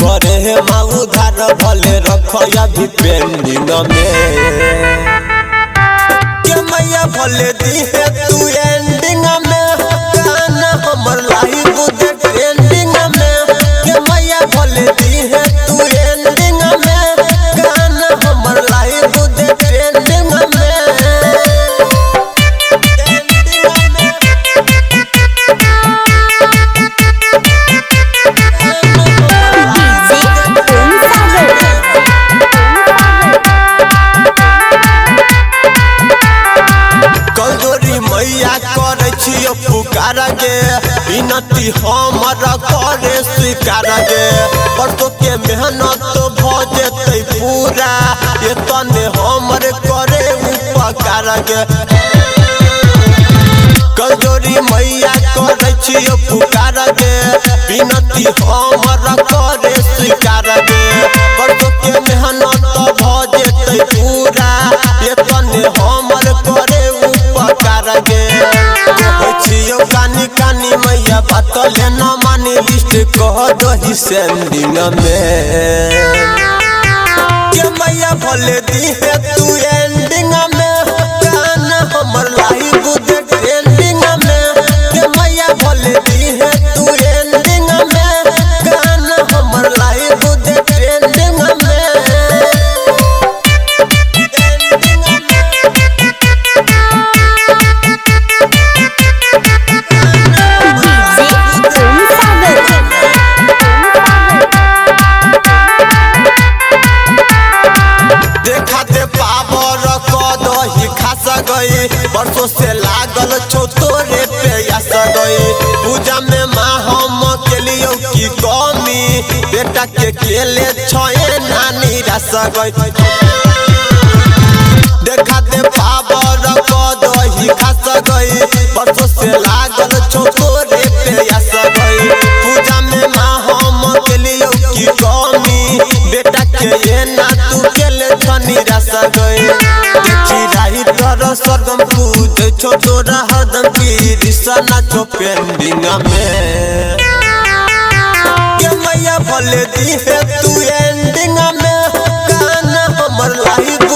करे उधार भले रखो अभी पेंडिंग में के मैया भले दी है तू एंडिंग में गाना हमर लाइव दे ट्रेंडिंग में के मैया भले दी है तू एंडिंग में गाना हमर लाइव दे ट्रेंडिंग में। पुकार गे विनती हमर करे स्वीकार गे बरसों के मेहनत भ जेते पूरा ये तने हमर करे उपकार गे कजोरी मैया करे छियो पुकार गे विनती हमर करे स्वीकार गे बरसों के मेहनत भ जेते पूरा ये तने हमर करे उपकार गे कानी कानी मैया बात लेना मानी लिस्ट कह दही सेंडिंग में के मैया भले दी है तू एंडिंग में गाना हमर लाइव दे ट्रेंडिंग में के मैया भले दी है तू एंडिंग में गाना हमर लाइव दे ट्रेंडिंग में। बरसों से लागल छो तोरे पे आस गई पूजा में माँ हम के लिए की कमी बेटा के केले छोए नानी रस गई देखा दे पावर दही खास गई बरसों से लागल छो तोरे पे आस गई पूजा में माँ हम के लिए की कमी बेटा के ये ना तू केले छनी रस गई सरगम पूज छोटो हरदम की रिश्ता नाचो पेंडिंग में के मैया भले दी है तू एंडिंग में गाना हमर लाइव